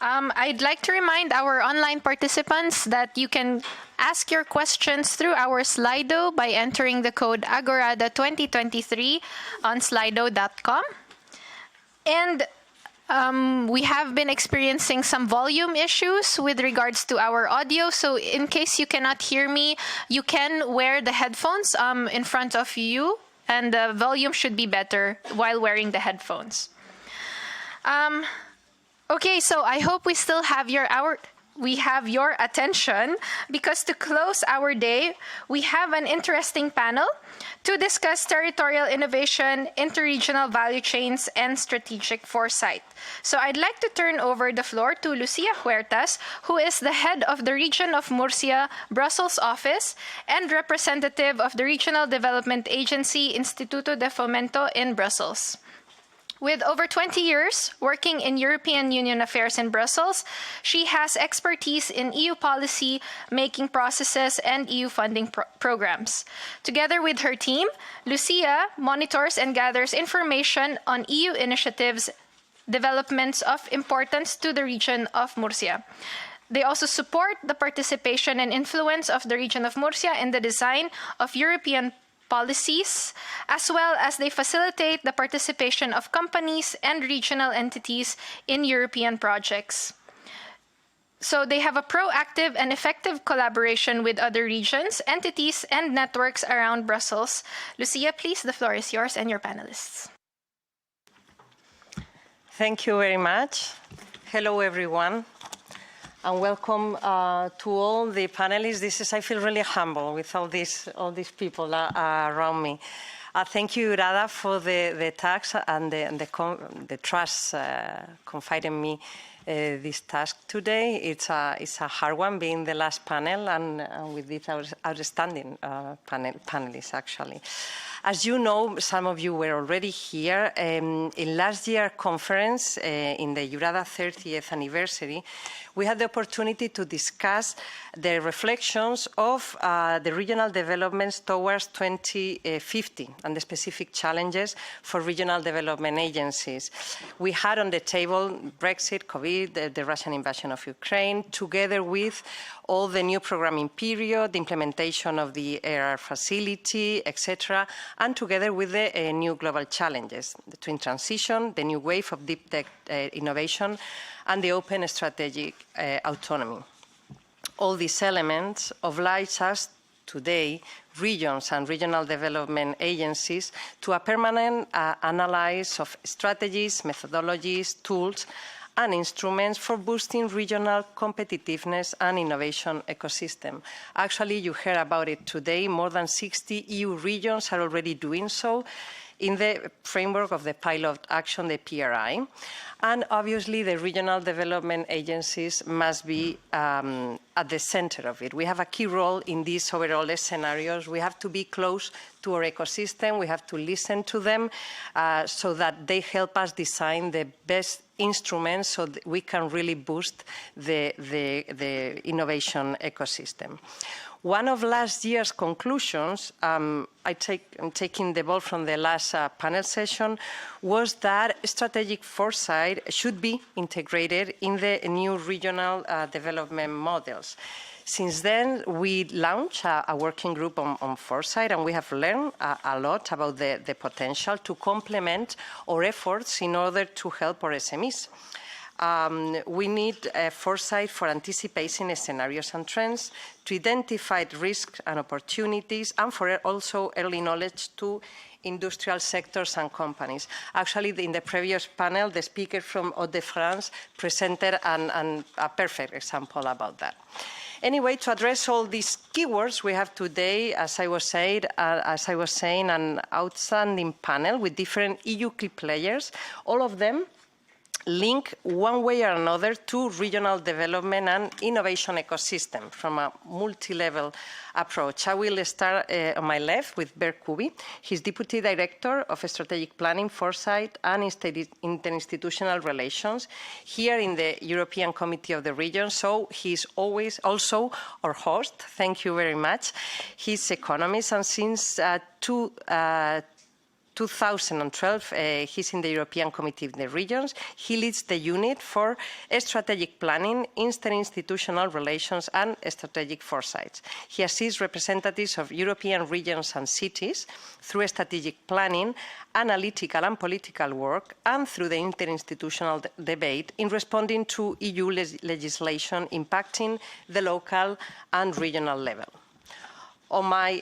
I'd like to remind our online participants that you can ask your questions through our Slido by entering the code AGORADA 2023 on slido.com. And we have been experiencing some volume issues with regards to our audio. So in case you cannot hear me, you can wear the headphones in front of you, and the volume should be better while wearing the headphones. Okay, so I hope we still have your attention, because to close our day, we have an interesting panel to discuss territorial innovation, interregional value chains, and strategic foresight. So I'd like to turn over the floor to Lucia Huertas, who is the head of the Region of Murcia, Brussels office, and representative of the Regional Development Agency, Instituto de Fomento in Brussels. With over 20 years working in European Union affairs in Brussels, she has expertise in EU policy making processes and EU funding programs. Together with her team, Lucia monitors and gathers information on EU initiatives, developments of importance to the region of Murcia. They also support the participation and influence of the region of Murcia in the design of European policies, as well as they facilitate the participation of companies and regional entities in European projects. So they have a proactive and effective collaboration with other regions, entities, and networks around Brussels. Lucia, please, the floor is yours and your panelists. Thank you very much. Hello, everyone. And welcome to all the panelists. I feel really humble with all these people around me. Thank you, EURADA, for the task and the trust confided in me this task today. It's a hard one, being the last panel, and with these outstanding panelists, actually. As you know, some of you were already here. In last year's conference, in the EURADA 30th anniversary, we had the opportunity to discuss the reflections of the regional developments towards 2050 and the specific challenges for regional development agencies. We had on the table Brexit, COVID, the Russian invasion of Ukraine, together with all the new programming period, the implementation of the AR facility, etc., and together with the new global challenges, the twin transition, the new wave of deep tech innovation, and the open strategic autonomy. All these elements oblige us today, regions and regional development agencies, to a permanent analysis of strategies, methodologies, tools, and instruments for boosting regional competitiveness and innovation ecosystem. Actually, you heard about it today. More than 60 EU regions are already doing so in the framework of the pilot action, the PRI. And obviously, the regional development agencies must be at the center of it. We have a key role in these overall scenarios. We have to be close to our ecosystem. We have to listen to them so that they help us design the best instruments so that we can really boost the innovation ecosystem. One of last year's conclusions, I'm taking the ball from the last panel session, was that strategic foresight should be integrated in the new regional development models. Since then, we launched a working group on foresight, and we have learned a lot about the potential to complement our efforts in order to help our SMEs. We need foresight for anticipating scenarios and trends, to identify risks and opportunities, and for also early knowledge to industrial sectors and companies. Actually, in the previous panel, the speaker from Hauts-de-France presented a perfect example about that. Anyway, to address all these keywords, we have today, as I was saying, an outstanding panel with different EU key players, all of them link one way or another to regional development and innovation ecosystem from a multi-level approach. I will start on my left with Bert Kuby. He's Deputy Director of Strategic Planning, Foresight and Interinstitutional Relations here in the European Committee of the Regions, so he's always also our host. Thank you very much. He's economist, and since 2012, he's in the European Committee of the Regions. He leads the unit for strategic planning, interinstitutional relations, and strategic foresight. He assists representatives of European regions and cities through strategic planning, analytical and political work, and through the interinstitutional debate in responding to EU legislation impacting the local and regional level. On my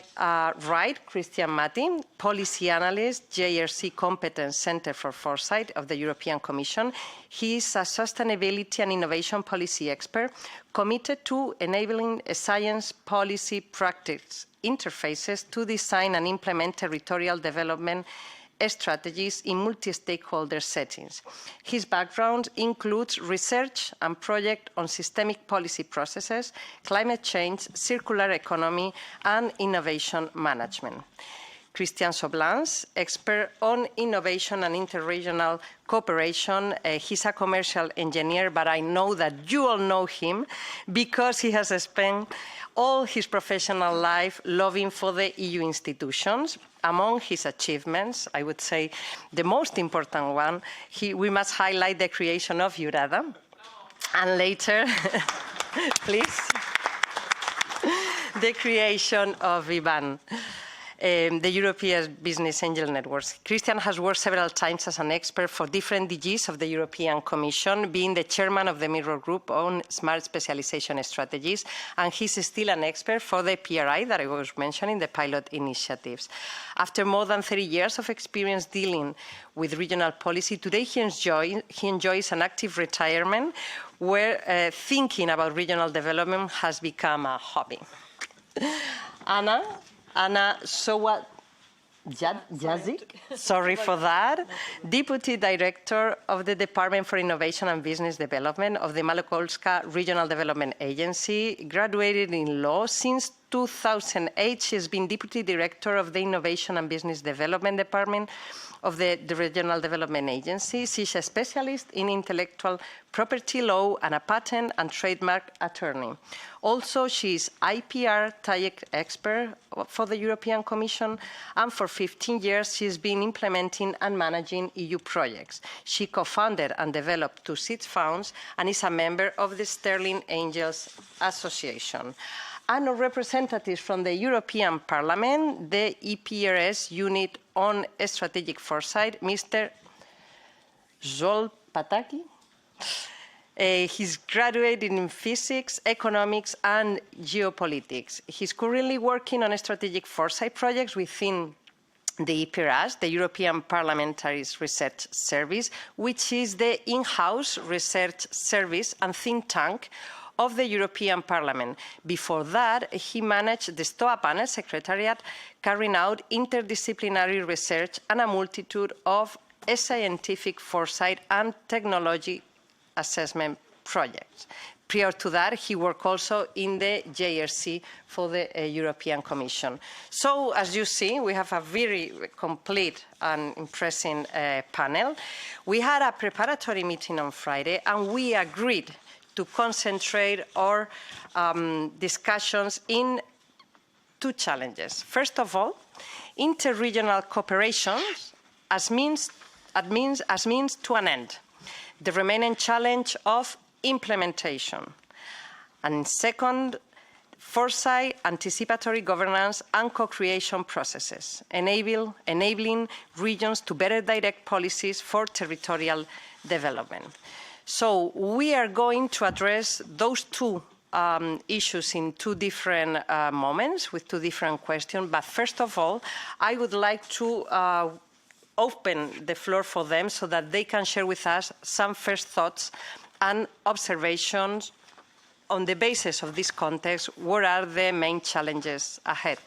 right, Christian Matti, policy analyst, JRC Competence Center for Foresight of the European Commission. He is a sustainability and innovation policy expert committed to enabling science policy practice interfaces to design and implement territorial development strategies in multi-stakeholder settings. His background includes research and project on systemic policy processes, climate change, circular economy, and innovation management. Christian Soblans, expert on innovation and interregional cooperation. He's a commercial engineer, but I know that you all know him because he has spent all his professional life lobbying for the EU institutions. Among his achievements, I would say the most important one, we must highlight the creation of EURADA. And later, please, the creation of IBAN. The European Business Angel Networks. Christian has worked several times as an expert for different DGs of the European Commission, being the chairman of the Mirror Group on Smart Specialization Strategies, and he's still an expert for the PRI that I was mentioning, the pilot initiatives. After more than 30 years of experience dealing with regional policy, today he enjoys an active retirement where thinking about regional development has become a hobby. Anna Jazic, sorry for that, Deputy Director of the Department for Innovation and Business Development of the Małopolska Regional Development Agency, graduated in law. Since 2008, she has been Deputy Director of the Innovation and Business Development Department of the Regional Development Agency. She's a specialist in intellectual property law and a patent and trademark attorney. Also, she's IPR TAIEC expert for the European Commission, and for 15 years she's been implementing and managing EU projects. She co-founded and developed 2 seed funds and is a member of the Sterling Angels Association. And representatives from the European Parliament, the EPRS unit on strategic foresight, Mr. Zol Pataki. He's graduated in physics, economics, and geopolitics. He's currently working on strategic foresight projects within the EPRS, the European Parliamentary Research Service, which is the in-house research service and think tank of the European Parliament. Before that, he managed the STOA panel secretariat, carrying out interdisciplinary research and a multitude of scientific foresight and technology assessment projects. Prior to that, he worked also in the JRC for the European Commission. So, as you see, we have a very complete and impressive panel. We had a preparatory meeting on Friday, and we agreed to concentrate our discussions in 2 challenges. First of all, interregional cooperation as means to an end, the remaining challenge of implementation. And second, foresight, anticipatory governance, and co-creation processes, enabling regions to better direct policies for territorial development. So we are going to address those 2 issues in 2 different moments with 2 different questions. But first of all, I would like to open the floor for them so that they can share with us some first thoughts and observations on the basis of this context. What are the main challenges ahead?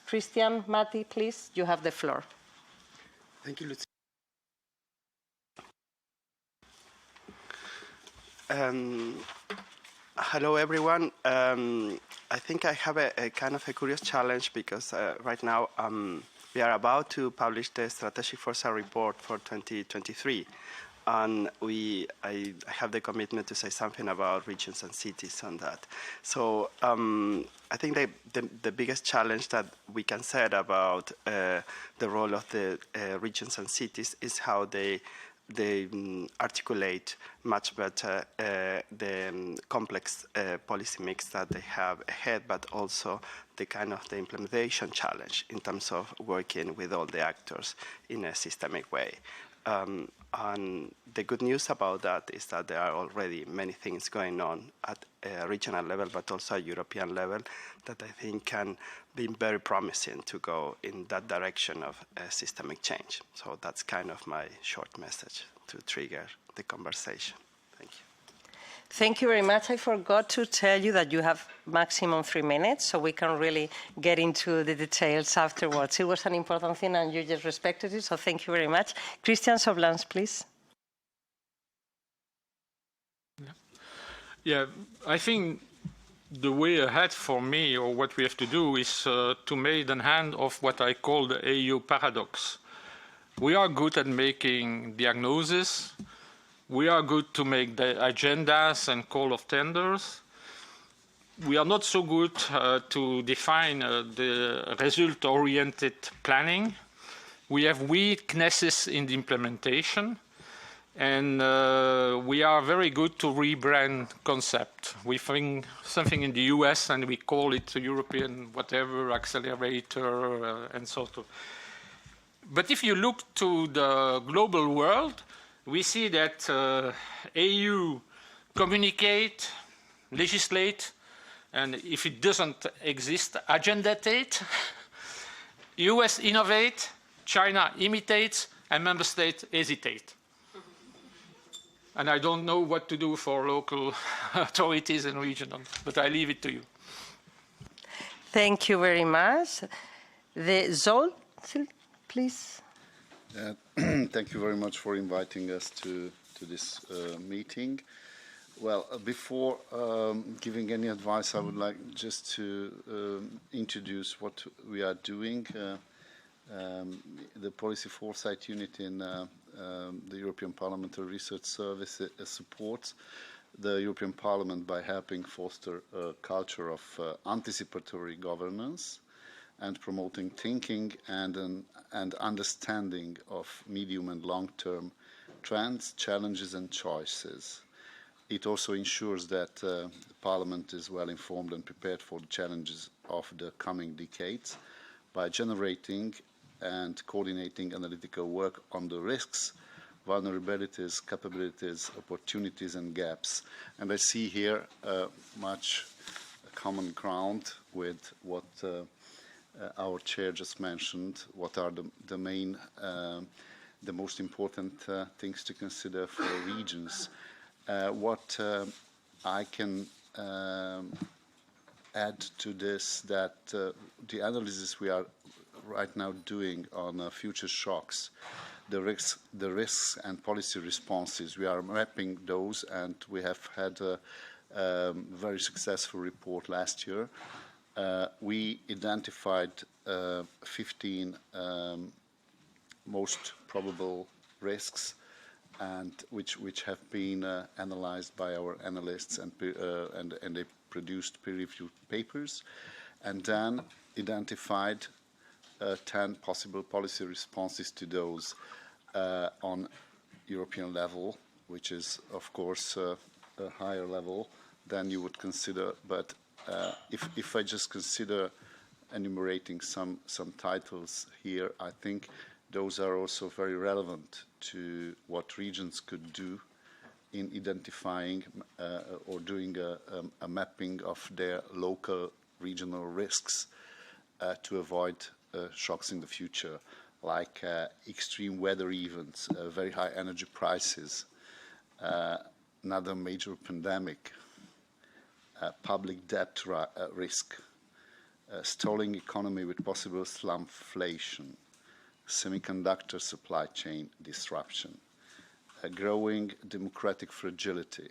Christian, Matti, please, you have the floor. Thank you, Lucia. Hello, everyone. I think I have a kind of a curious challenge because right now we are about to publish the Strategic Foresight Report for 2023. and I have the commitment to say something about regions and cities on that. So I think the biggest challenge that we can set about the role of the regions and cities is how they articulate much better the complex policy mix that they have ahead, but also the kind of the implementation challenge in terms of working with all the actors in a systemic way. And the good news about that is that there are already many things going on at a regional level, but also at European level, that I think can be very promising to go in that direction of systemic change. So that's kind of my short message to trigger the conversation. Thank you. Thank you very much. I forgot to tell you that you have maximum 3 minutes, so we can really get into the details afterwards. It was an important thing, and you just respected it, so thank you very much. Christian Soblans, please. Yeah, I think the way ahead for me, or what we have to do, is to make an hand of what I call the EU paradox. We are good at making diagnoses. We are good to make the agendas and call of tenders. We are not so good to define the result-oriented planning. We have weaknesses in the implementation. And we are very good to rebrand concept. We think something in the US and we call it a European whatever, accelerator, and so on. But if you look to the global world, we see that EU communicate, legislate, and if it doesn't exist, agendate. US innovate, China imitates, and member states hesitate. And I don't know what to do for local authorities and regional, but I leave it to you. Thank you very much. The Zol, please. Thank you very much for inviting us to this meeting. Well, before giving any advice, I would like just to introduce what we are doing. The Policy Foresight Unit in the European Parliamentary Research Service supports the European Parliament by helping foster a culture of anticipatory governance and promoting thinking and understanding of medium and long-term trends, challenges and choices. It also ensures that the Parliament is well informed and prepared for the challenges of the coming decades by generating and coordinating analytical work on the risks, vulnerabilities, capabilities, opportunities and gaps. And I see here much common ground with what our chair just mentioned, what are the main, the most important things to consider for regions. What I can add to this, that the analysis we are right now doing on future shocks, the risks and policy responses, we are mapping those, and we have had a very successful report last year. We identified 15 most probable risks, and which have been analyzed by our analysts, and they produced peer-reviewed papers, and then identified 10 possible policy responses to those on European level, which is, of course, a higher level than you would consider. But if I just consider enumerating some titles here, I think those are also very relevant to what regions could do in identifying or doing a mapping of their local regional risks to avoid shocks in the future, like extreme weather events, very high energy prices, another major pandemic, public debt risk, stalling economy with possible slumflation, semiconductor supply chain disruption, growing democratic fragility,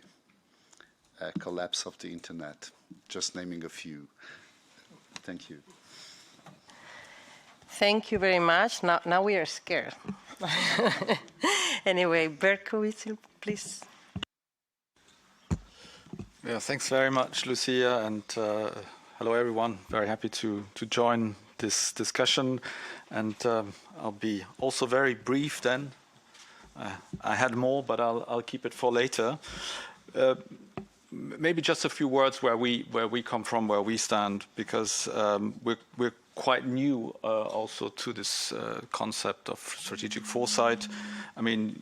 collapse of the internet, just naming a few. Thank you. Thank you very much. Now we are scared. Anyway, Berkowitz, please. Yeah, thanks very much, Lucia, and hello everyone. Very happy to join this discussion, and I'll be also very brief then. I had more, but I'll keep it for later. Maybe just a few words where we come from, where we stand, because we're quite new also to this concept of strategic foresight. I mean,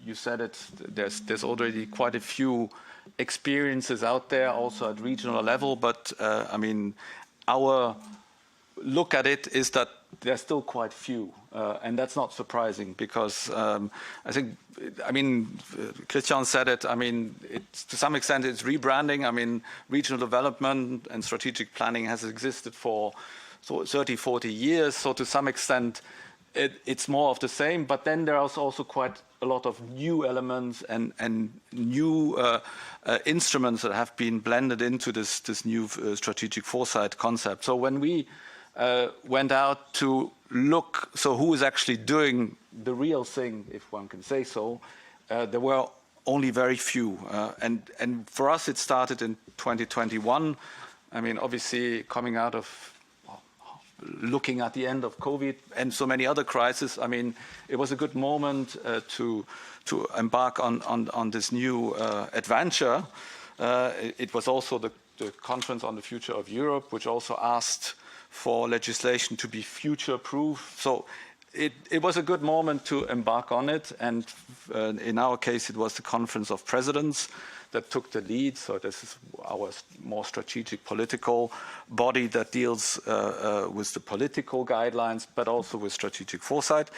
you said it. There's already quite a few experiences out there, also at regional level. But I mean, our look at it is that there's still quite few, and that's not surprising because I mean, Christian said it. I mean, to some extent, it's rebranding. I mean, regional development and strategic planning has existed for 30, 40 years. So to some extent, it's more of the same. But then there are also quite a lot of new elements and new instruments that have been blended into this new strategic foresight concept. So when we went out to look, so who is actually doing the real thing, if one can say so, there were only very few. And for us, it started in 2021. I mean, obviously, coming out of looking at the end of COVID and so many other crises, I mean, it was a good moment to embark on this new adventure. It was also the conference on the future of Europe, which also asked for legislation to be future-proof. So it was a good moment to embark on it. And in our case, it was the Conference of Presidents that took the lead. So this is our more strategic political body that deals with the political guidelines, but also with strategic foresight.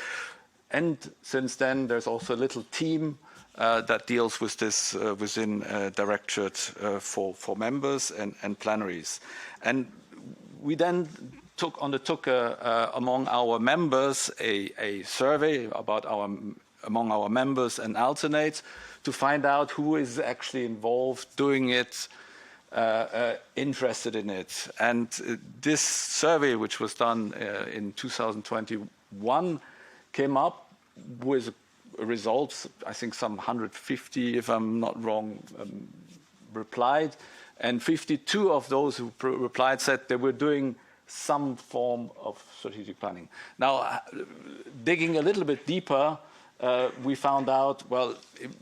And since then, there's also a little team that deals with this within Directorate for members and plenaries. And we then undertook among our members a survey about among our members and alternates to find out who is actually involved, doing it, interested in it. And this survey, which was done in 2021, came up with results. I think some 150, if I'm not wrong, replied. And 52 of those who replied said they were doing some form of strategic planning. Now, digging a little bit deeper, we found out, well,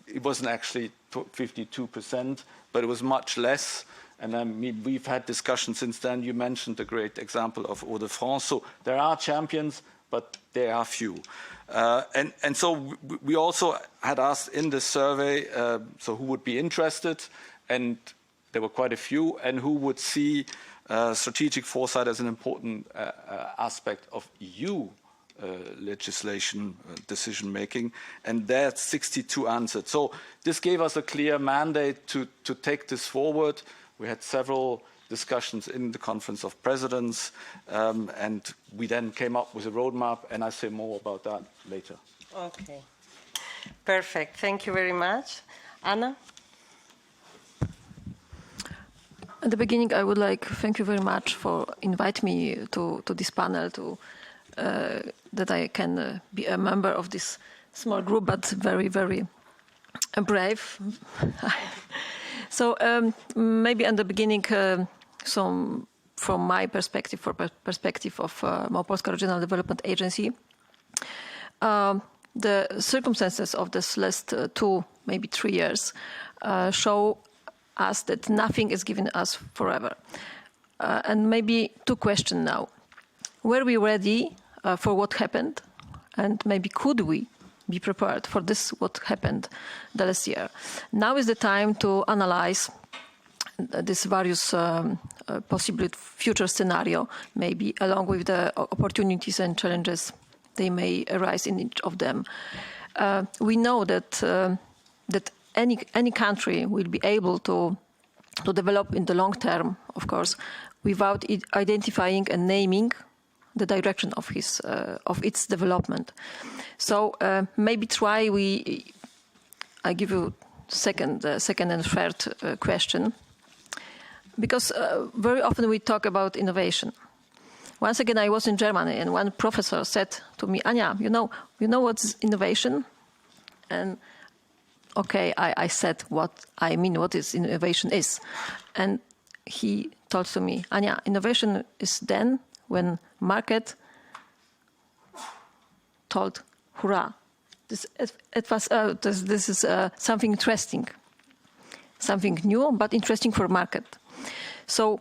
it wasn't actually 52%, but it was much less. And then we've had discussions since then. You mentioned the great example of Hauts-de-France. So there are champions, but there are few. And so we also had asked in this survey, so who would be interested, and there were quite a few, and who would see strategic foresight as an important aspect of EU legislation decision-making, and that's 62 answered. So this gave us a clear mandate to take this forward. We had several discussions in the Conference of Presidents, and we then came up with a roadmap, and I'll say more about that later. Okay, perfect. Thank you very much. Anna? At the beginning, I would like to thank you very much for inviting me to this panel, that I can be a member of this small group, but very, very brave. So maybe at the beginning, some from my perspective, perspective of Małopolska Regional Development Agency, the circumstances of this last 2, maybe 3 years show us that nothing is given us forever. And maybe 2 questions now. Were we ready for what happened? And maybe could we be prepared for this, what happened the last year? Now is the time to analyze these various possible future scenario, maybe along with the opportunities and challenges they may arise in each of them. We know that any country will be able to develop in the long term, of course, without identifying and naming the direction of its development. So maybe I give you second and third question, because very often we talk about innovation. Once again, I was in Germany, and one professor said to me, "Anya, you know what's innovation?" And okay, I said what I mean, what is innovation is. And he told to me, Anya, innovation is then when market told, hurrah, this is something interesting, something new, but interesting for market. So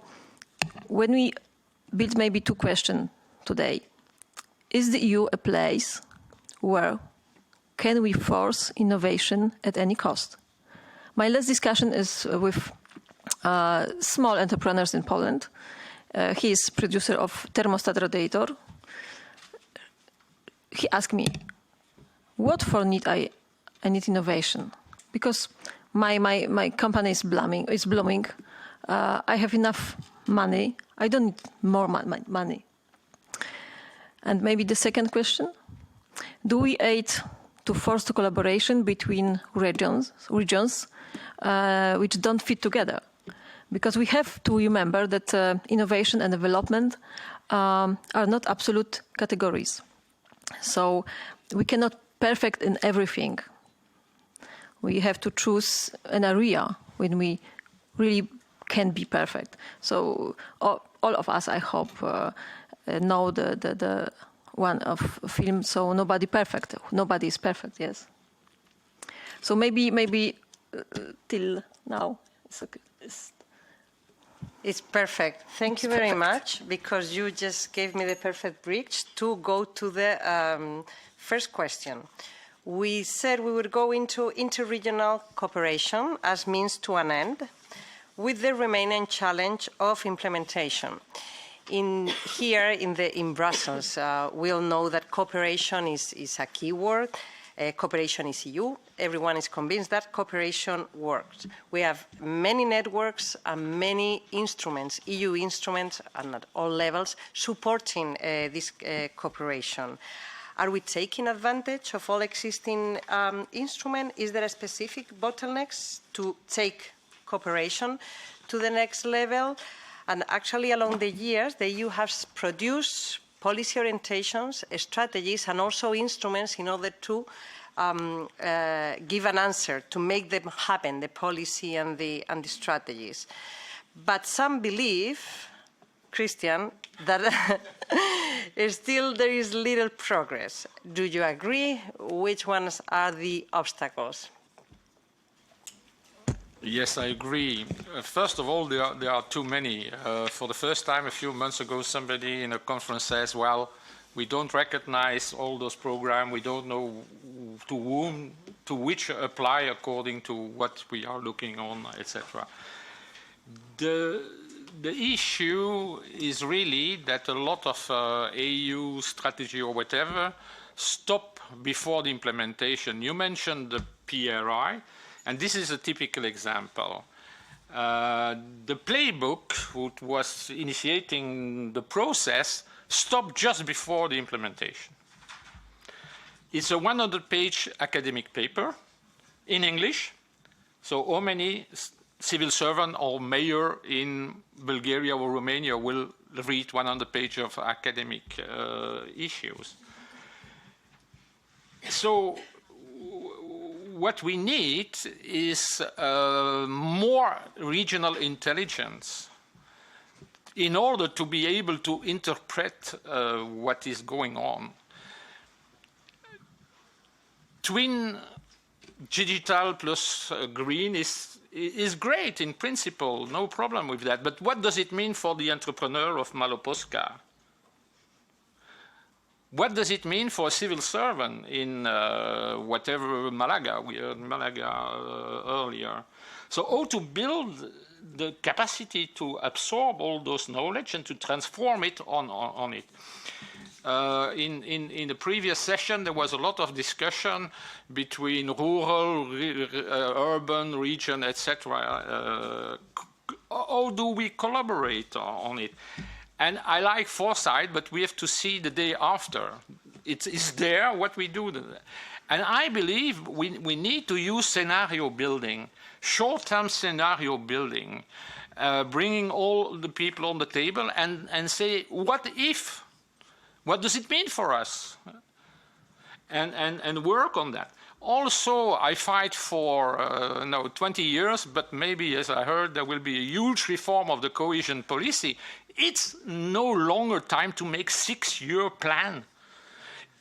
when we build maybe two questions today, is the EU a place where can we force innovation at any cost? My last discussion is with small entrepreneurs in Poland. He is producer of thermostat radiator. He asked me, what for need I need innovation? Because my company is blooming. I have enough money. I don't need more money. And maybe the second question, do we aid to force the collaboration between regions which don't fit together? Because we have to remember that innovation and development are not absolute categories. So we cannot perfect in everything. We have to choose an area when we really can be perfect. So all of us, I hope, know the one of film. So nobody perfect. Nobody is perfect. Yes. So maybe till now it's okay. It's perfect. Thank you very much, because you just gave me the perfect bridge to go to the first question. We said we would go into interregional cooperation as means to an end, with the remaining challenge of implementation. Here in Brussels, we all know that cooperation is a key word. Cooperation is EU. Everyone is convinced that cooperation works. We have many networks and many instruments, EU instruments, and at all levels, supporting this cooperation. Are we taking advantage of all existing instruments? Is there a specific bottlenecks to take cooperation to the next level? And actually, along the years, the EU has produced policy orientations, strategies, and also instruments in order to give an answer, to make them happen, the policy and the strategies. But some believe, Christian, that still there is little progress. Do you agree? Which ones are the obstacles? Yes, I agree. First of all, there are too many. For the first time a few months ago, somebody in a conference says, well, we don't recognize all those programs, we don't know to which apply according to what we are looking on, etc. The issue is really that a lot of EU strategy or whatever stop before the implementation. You mentioned the PRI. And this is a typical example. The playbook, which was initiating the process, stopped just before the implementation. It's a 100-page academic paper in English. So how many civil servant or mayor in Bulgaria or Romania will read 100 pages of academic issues? So what we need is more regional intelligence in order to be able to interpret what is going on. Twin digital plus green is great in principle, no problem with that. But what does it mean for the entrepreneur of Maloposka? What does it mean for a civil servant in whatever Malaga? We heard Malaga earlier. So how to build the capacity to absorb all those knowledge and to transform it on it. In the previous session, there was a lot of discussion between rural, urban, region, etc. How do we collaborate on it? And I like Foresight, but we have to see the day after. It's there, what we do. And I believe we need to use scenario building, short-term scenario building, bringing all the people on the table and say, what if? What does it mean for us? And work on that. Also, I fight for 20 years, but maybe, as I heard, there will be a huge reform of the cohesion policy. It's no longer time to make 6-year plan.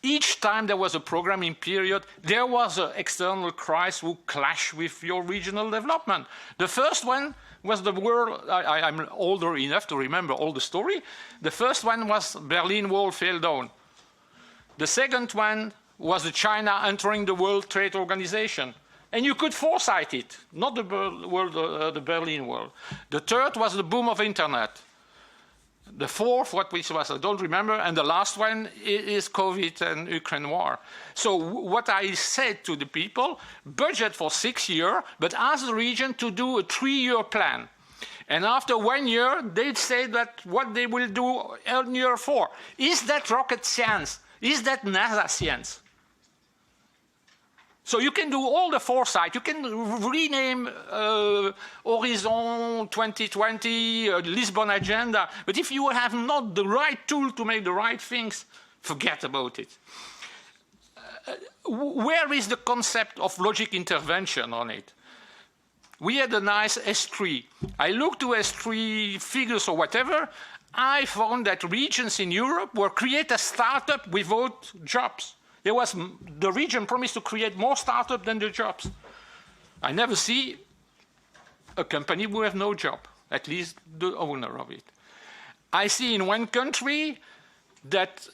Each time there was a programming period, there was an external crisis who clashed with your regional development. The first one was the world, I'm older enough to remember all the story. The first one was Berlin Wall fell down. The second one was the China entering the World Trade Organization. And you could foresight it, not the Berlin Wall. The third was the boom of internet. The fourth, which was, I don't remember, and the last one is COVID and Ukraine war. So what I said to the people, budget for 6 years, but ask the region to do a 3-year plan. And after 1 year, they'd say that what they will do in year 4. Is that rocket science? Is that NASA science? So you can do all the foresight. You can rename Horizon 2020, Lisbon Agenda. But if you have not the right tool to make the right things, forget about it. Where is the concept of logic intervention on it? We had a nice S3. I looked to S3 figures or whatever. I found that regions in Europe were create a startup without jobs. The region promised to create more startups than the jobs. I never see a company who have no job, at least the owner of it. I see in one country that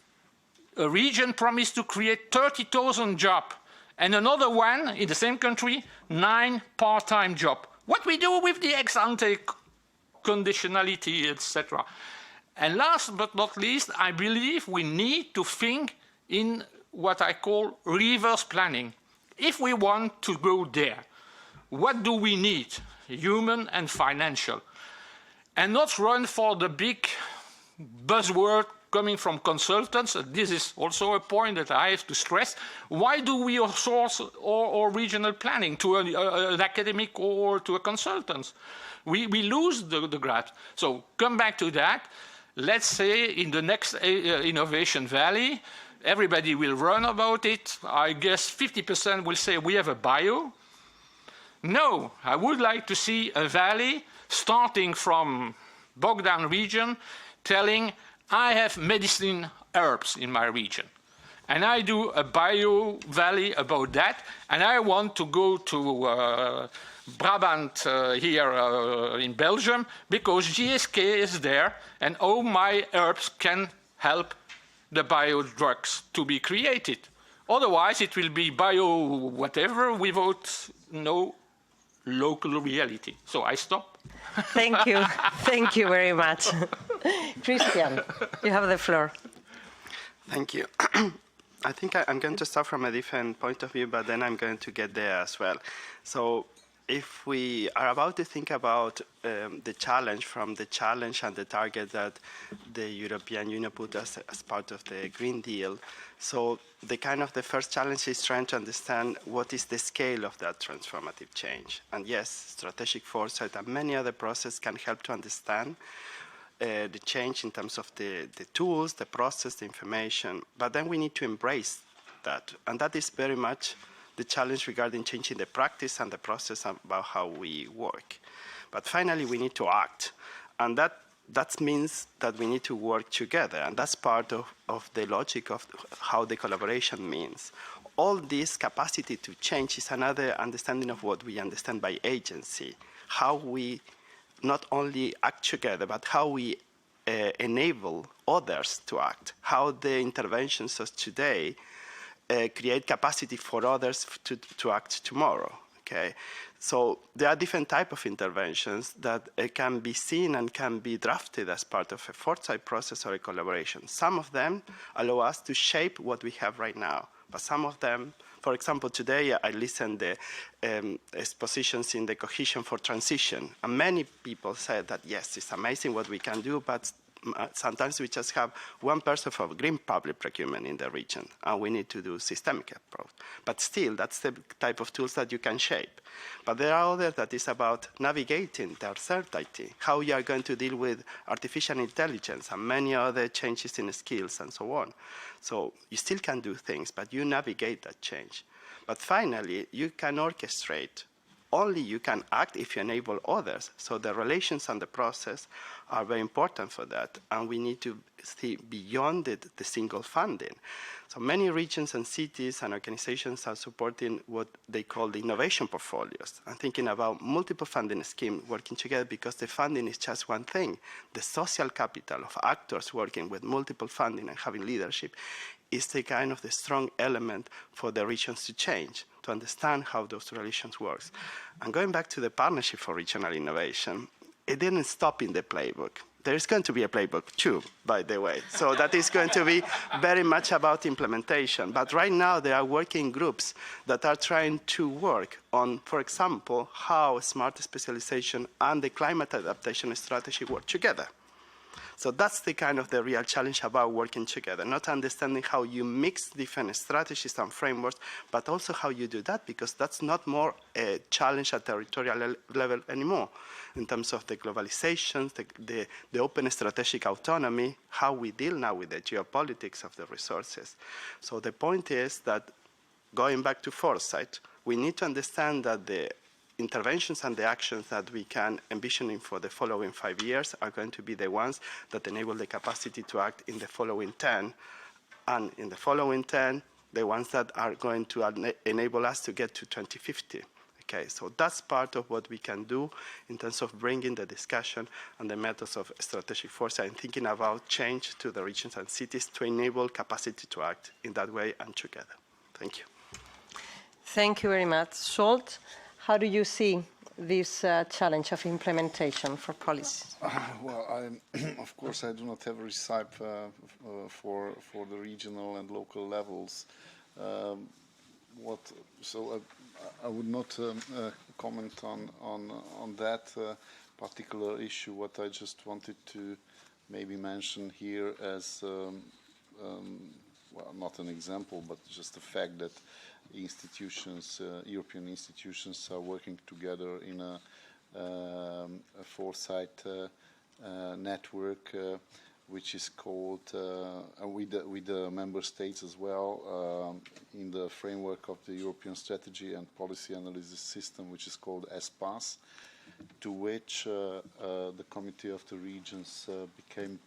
a region promised to create 30,000 jobs, and another one in the same country, 9 part-time jobs. What we do with the ex-ante conditionality, etc. And last but not least, I believe we need to think in what I call reverse planning. If we want to go there, what do we need? Human and financial. And not run for the big buzzword coming from consultants. This is also a point that I have to stress. Why do we outsource our regional planning to an academic or to a consultant? We lose the grasp. So come back to that. Let's say in the next Innovation Valley, everybody will run about it. I guess 50% will say we have a bio. No, I would like to see a valley starting from Bogdan region telling I have medicine herbs in my region. And I do a bio valley about that. And I want to go to Brabant here in Belgium because GSK is there and all my herbs can help the bio drugs to be created. Otherwise, it will be bio whatever without no local reality. So I stop. Thank you. Thank you very much. Christian, you have the floor. Thank you. I think I'm going to start from a different point of view, but then I'm going to get there as well. So if we are about to think about the challenge from the challenge and the target that the European Union put as part of the Green Deal, so the first challenge is trying to understand what is the scale of that transformative change. And yes, strategic foresight and many other processes can help to understand the change in terms of the tools, the process, the information, but then we need to embrace that. And that is very much the challenge regarding changing the practice and the process about how we work. But finally, we need to act. And that means that we need to work together. And that's part of the logic of how the collaboration means. All this capacity to change is another understanding of what we understand by agency, how we not only act together, but how we enable others to act, how the interventions of today create capacity for others to act tomorrow. Okay, so there are different types of interventions that can be seen and can be drafted as part of a foresight process or a collaboration. Some of them allow us to shape what we have right now, but some of them, for example, today I listened to expositions in the cohesion for transition, and many people said that yes, it's amazing what we can do, but sometimes we just have one person for green public procurement in the region, and we need to do systemic approach. But still, that's the type of tools that you can shape. But there are others that is about navigating the uncertainty, how you are going to deal with artificial intelligence and many other changes in skills and so on. So you still can do things, but you navigate that change. But finally, you can orchestrate. Only you can act if you enable others. So the relations and the process are very important for that. And we need to see beyond the single funding. So many regions and cities and organizations are supporting what they call the innovation portfolios and thinking about multiple funding schemes working together, because the funding is just one thing. The social capital of actors working with multiple funding and having leadership is the kind of the strong element for the regions to change, to understand how those relations work. And going back to the Partnership for Regional Innovation, it didn't stop in the playbook. There is going to be a playbook too, by the way. So that is going to be very much about implementation. But right now there are working groups that are trying to work on, for example, how smart specialization and the climate adaptation strategy work together. So that's the kind of the real challenge about working together, not understanding how you mix different strategies and frameworks, but also how you do that, because that's not more a challenge at territorial level anymore. In terms of the globalization, the open strategic autonomy, how we deal now with the geopolitics of the resources. So the point is that, going back to Foresight, we need to understand that the interventions and the actions that we can envision for the following 5 years are going to be the ones that enable the capacity to act in the following 10, and in the following 10, the ones that are going to enable us to get to 2050. Okay, so that's part of what we can do in terms of bringing the discussion and the methods of strategic foresight and thinking about change to the regions and cities to enable capacity to act in that way and together. Thank you. Thank you very much. Scholt, how do you see this challenge of implementation for policies? Well, of course, I do not have a recipe for the regional and local levels. I would not comment on that particular issue. What I just wanted to maybe mention here as, well, not an example, but just the fact that institutions, European institutions, are working together in a Foresight network, which is called, with the member states as well, in the framework of the European Strategy and Policy Analysis System, which is called ESPAS, to which the Committee of the Regions became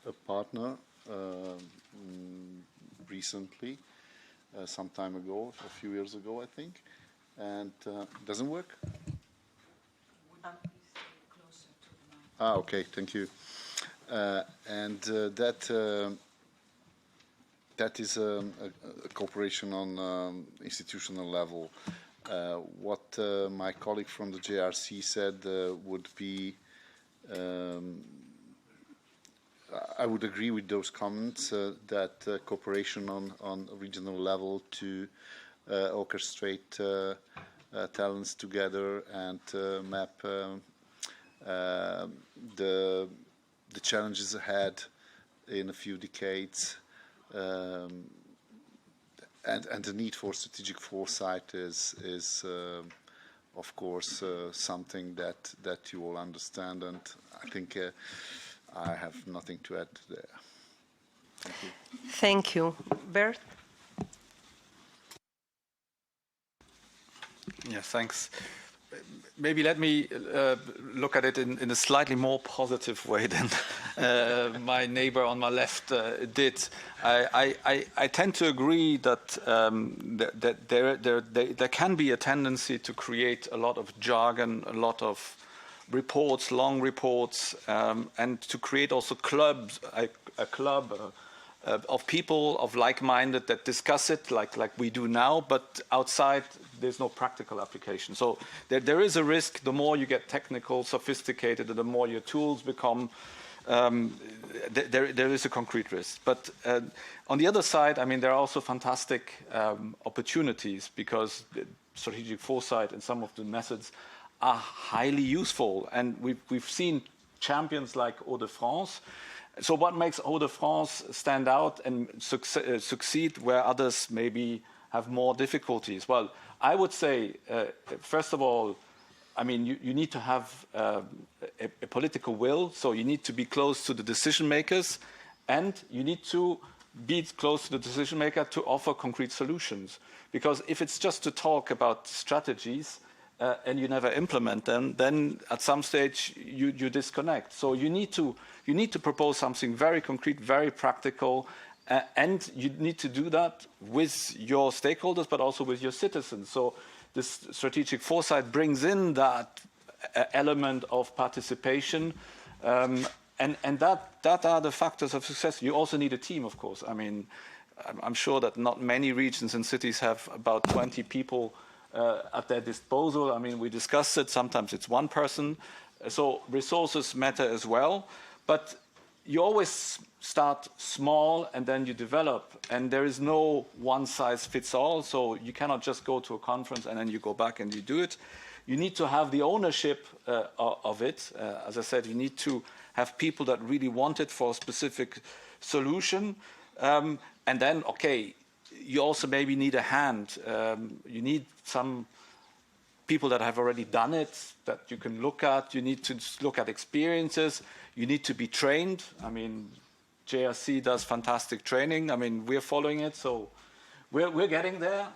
a partner recently, some time ago, a few years ago, I think, and doesn't work? Okay, thank you. That is a cooperation on institutional level. What my colleague from the JRC said would be, I would agree with those comments, that cooperation on a regional level to orchestrate talents together and map the challenges ahead in a few decades, and the need for strategic foresight is of course something that you all understand, and I think I have nothing to add there. Thank you. Thank you. Bert? Yeah, thanks. Maybe let me look at it in a slightly more positive way than my neighbor on my left did. I tend to agree that there can be a tendency to create a lot of jargon, a lot of reports, long reports, and to create also clubs, a club of people of like-minded that discuss it like we do now, but outside there's no practical application. So there is a risk. The more you get technical, sophisticated, the more your tools become, there is a concrete risk. But on the other side, I mean, there are also fantastic opportunities, because strategic foresight and some of the methods are highly useful. And we've seen champions like Hauts-de-France. So what makes Hauts-de-France stand out and succeed where others maybe have more difficulties? Well, I would say, first of all, I mean, you need to have a political will, so you need to be close to the decision makers, and you need to be close to the decision maker to offer concrete solutions. Because if it's just to talk about strategies and you never implement them, then at some stage you disconnect. So you need to propose something very concrete, very practical, and you need to do that with your stakeholders, but also with your citizens. So this strategic foresight brings in that element of participation, and that are the factors of success. You also need a team, of course. I mean, I'm sure that not many regions and cities have about 20 people at their disposal. I mean, we discussed it. Sometimes it's one person. So resources matter as well. But you always start small and then you develop. And there is no one size fits all. So you cannot just go to a conference and then you go back and you do it. You need to have the ownership of it. As I said, you need to have people that really want it for a specific solution. And then, okay, you also maybe need a hand. You need some people that have already done it that you can look at. You need to look at experiences. You need to be trained. I mean, JRC does fantastic training. I mean, we're following it, so we're getting there.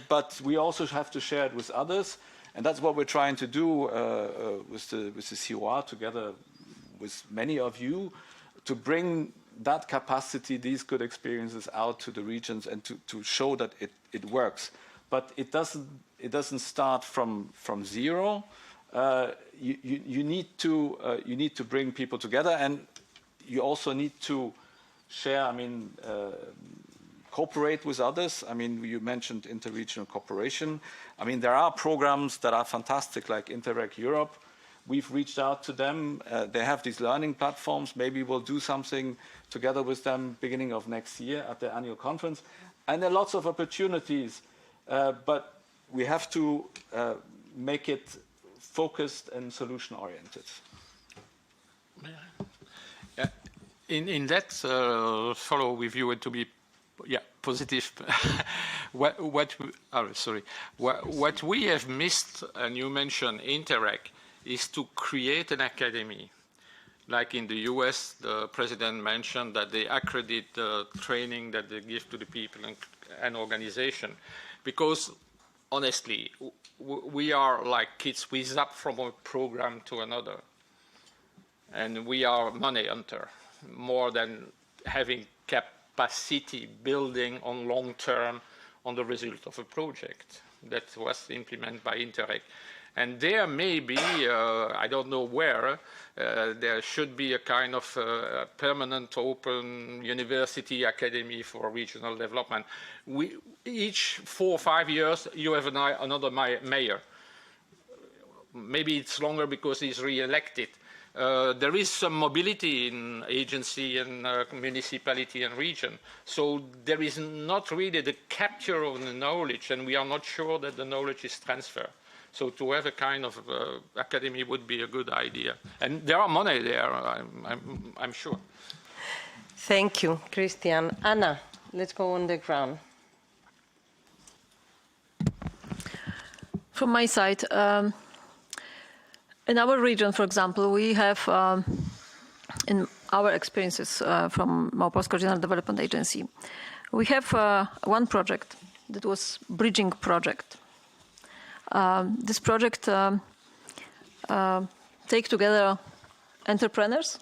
But we also have to share it with others. And that's what we're trying to do with the COR together with many of you, to bring that capacity, these good experiences out to the regions and to show that it works. But it doesn't start from zero. You need to bring people together, and you also need to share. I mean, cooperate with others. I mean, you mentioned interregional cooperation. I mean, there are programs that are fantastic, like Interreg Europe. We've reached out to them. They have these learning platforms. Maybe we'll do something together with them beginning of next year at the annual conference. And there are lots of opportunities, but we have to make it focused and solution-oriented. In that follow with you and to be positive. what we have missed, and you mentioned Interreg, is to create an academy. Like in the US, the president mentioned that they accredit the training that they give to the people and organization. Because honestly, we are like kids. We zap from a program to another. And we are money hunter more than having capacity building on long term on the result of a project that was implemented by Interreg. And there may be, I don't know where, there should be a kind of permanent open university academy for regional development. Each 4 or 5 years, you have another mayor. Maybe it's longer because he's re-elected. There is some mobility in agency and municipality and region. So there is not really the capture of the knowledge, and we are not sure that the knowledge is transferred. So to have a kind of academy would be a good idea. And there are money there, I'm sure. Thank you, Christian. Anna, let's go on the ground. From my side, in our region, for example, we have, in our experiences from Małopolska Regional Development Agency, we have one project that was bridging project. This project take together entrepreneurs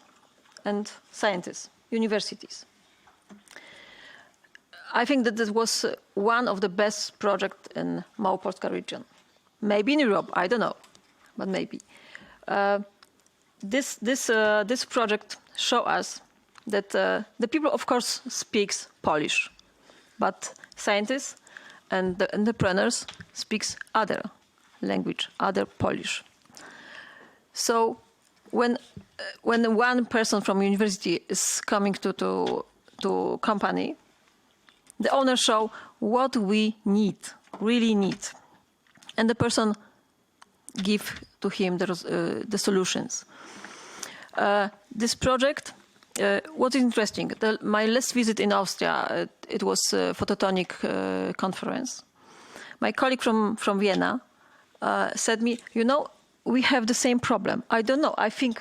and scientists, universities. I think that this was one of the best projects in Małopolska region. Maybe in Europe, I don't know, but maybe. This project show us that the people, of course, speaks Polish, but scientists and the entrepreneurs speaks other language, other Polish. So when one person from university is coming to company, the owner show what we really need, and the person give to him the solutions. This project was interesting. My last visit in Austria, it was a phototonic conference. My colleague from Vienna said me, you know, we have the same problem. I don't know. I think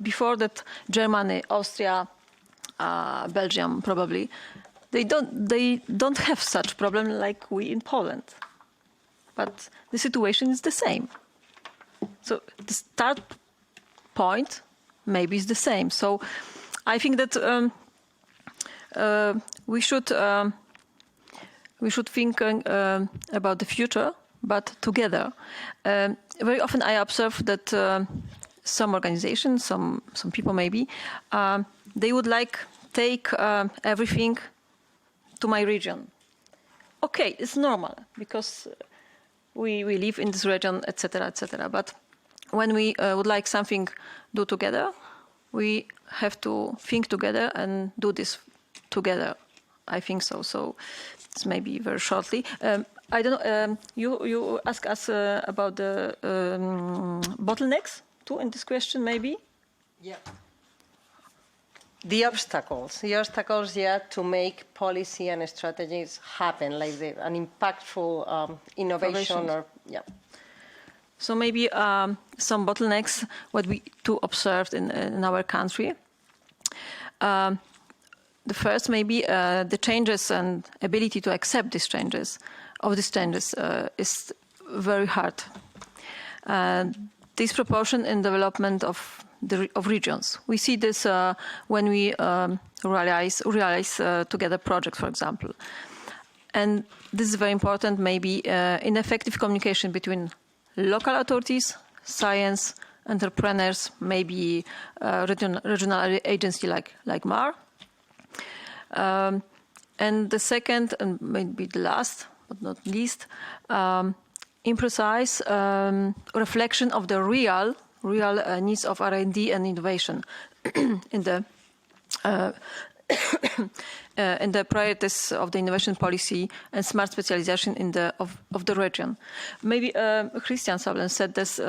before that, Germany, Austria, Belgium, probably, they don't have such problem like we in Poland. But the situation is the same. So the start point maybe is the same. So I think that we should think about the future, but together. Very often I observe that some organizations, some people maybe, they would like take everything to my region. Okay, it's normal because we live in this region, etc., etc. But when we would like something do together, we have to think together and do this together. I think so. So it's maybe very shortly. I don't know. You ask us about the bottlenecks too in this question, maybe. Yeah. The obstacles, yeah, to make policy and strategies happen, like an impactful innovation or, yeah. So maybe some bottlenecks, what we too observed in our country. The first maybe the changes and ability to accept these changes, is very hard. Disproportion in development of regions. We see this when we realize together projects, for example. And this is very important, maybe in effective communication between local authorities, science, entrepreneurs, maybe regional agency like MAR. And the second, and maybe the last, but not least, imprecise reflection of the real needs of R&D and innovation in the priorities of the innovation policy and smart specialization of the region. Maybe Christian Sablen said this,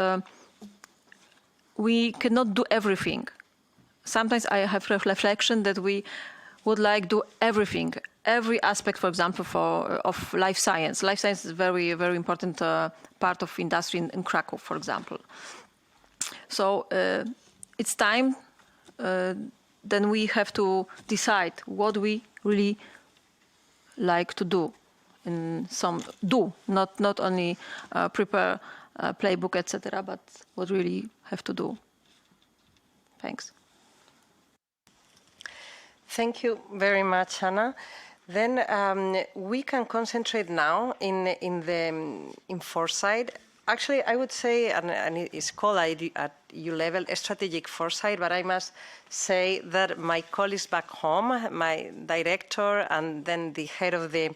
we cannot do everything. Sometimes I have reflection that we would like do everything, every aspect, for example, of life science. Life science is a very, very important part of industry in Krakow, for example. So it's time, then we have to decide what we really like to do. Not only prepare a playbook, etc., but what really have to do. Thanks. Thank you very much, Anna. Then we can concentrate now in Foresight. Actually, I would say, and it's called at EU level, a strategic foresight, but I must say that my colleagues back home, my director and then the head of the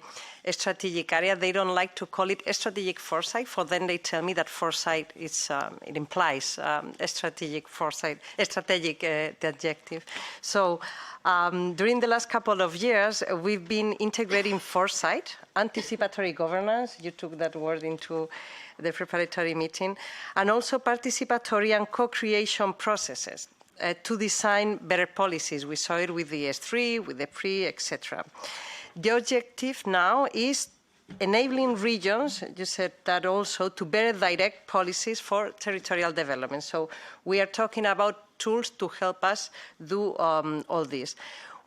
strategic area, they don't like to call it a strategic foresight. For them, they tell me that foresight is, it implies a strategic foresight, a strategic the adjective. So during the last couple of years, we've been integrating foresight, anticipatory governance, you took that word into the preparatory meeting, and also participatory and co-creation processes to design better policies. We saw it with the S3, with the PRI, etc. The objective now is enabling regions, you said that also, to better direct policies for territorial development. So we are talking about tools to help us do all this.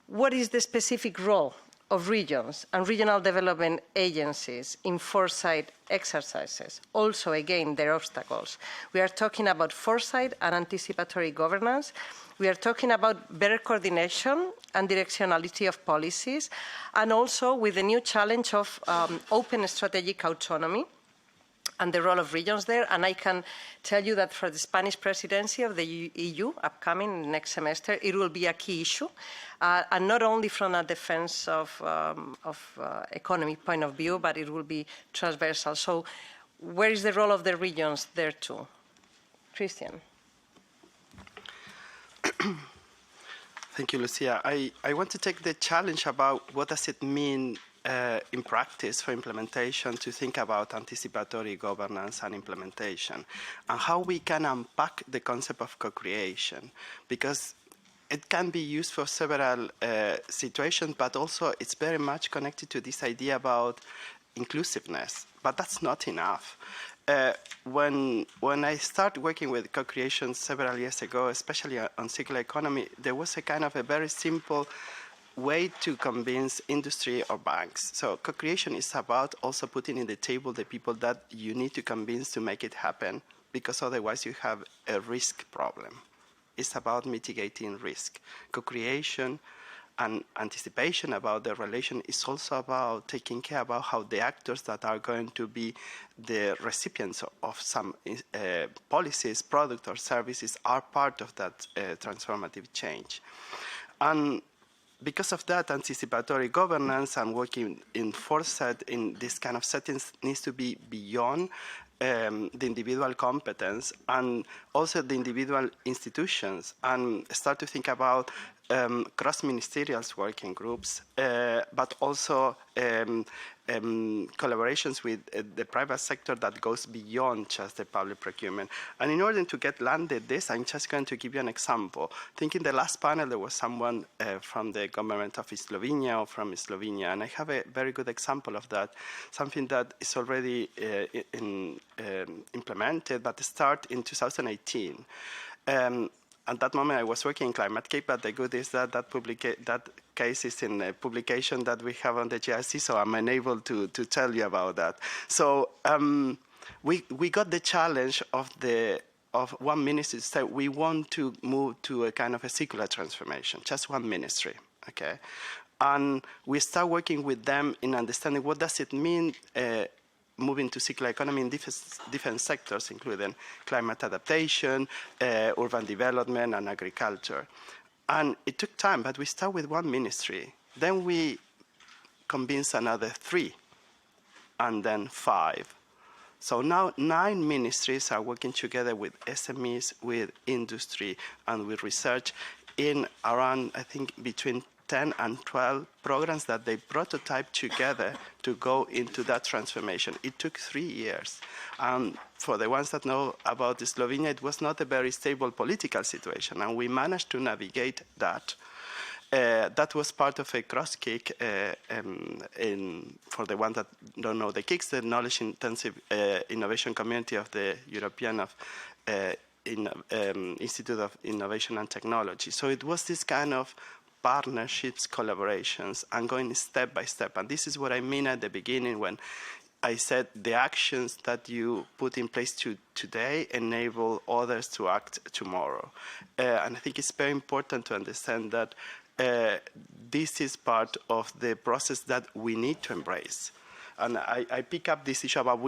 What is the specific role of regions and regional development agencies in foresight exercises? Also, again, their obstacles. We are talking about foresight and anticipatory governance. We are talking about better coordination and directionality of policies, and also with the new challenge of open strategic autonomy and the role of regions there. And I can tell you that for the Spanish presidency of the EU upcoming next semester, it will be a key issue, and not only from a defense of economy point of view, but it will be transversal. So where is the role of the regions there too? Christian. Thank you, Lucia. I want to take the challenge about what does it mean in practice for implementation to think about anticipatory governance and implementation, and how we can unpack the concept of co-creation, because it can be used for several situations, but also it's very much connected to this idea about inclusiveness, but that's not enough. When I started working with co-creation several years ago, especially on circular economy, there was a kind of a very simple way to convince industry or banks. So co-creation is about also putting in the table the people that you need to convince to make it happen, because otherwise you have a risk problem. It's about mitigating risk. Co-creation and anticipation about the relation is also about taking care about how the actors that are going to be the recipients of some policies, products, or services are part of that transformative change. And because of that, anticipatory governance and working in foresight in this kind of settings needs to be beyond the individual competence and also the individual institutions, and start to think about cross-ministerial working groups, but also collaborations with the private sector that goes beyond just the public procurement. And in order to get landed this, I'm just going to give you an example. I think in the last panel there was someone from the government of Slovenia or from Slovenia, and I have a very good example of that, something that is already implemented, but start in 2018. At that moment, I was working in Climate Cape, but the good is that that case is in a publication that we have on the GIC, so I'm unable to tell you about that. So we got the challenge of one ministry to say we want to move to a kind of a circular transformation, just one ministry, okay? And we start working with them in understanding what does it mean moving to circular economy in different sectors, including climate adaptation, urban development, and agriculture. And it took time, but we start with one ministry. Then we convince another 3, and then 5. So now 9 ministries are working together with SMEs, with industry, and with research in around, I think, between 10 and 12 programs that they prototype together to go into that transformation. It took 3 years. For the ones that know about Slovenia, it was not a very stable political situation, and we managed to navigate that. That was part of a cross-kick for the ones that don't know the KICS, the Knowledge Intensive Innovation Community of the European Institute of Innovation and Technology. So it was this kind of partnerships, collaborations, and going step by step. And this is what I mean at the beginning when I said the actions that you put in place today enable others to act tomorrow. And I think it's very important to understand that this is part of the process that we need to embrace. And I pick up this issue about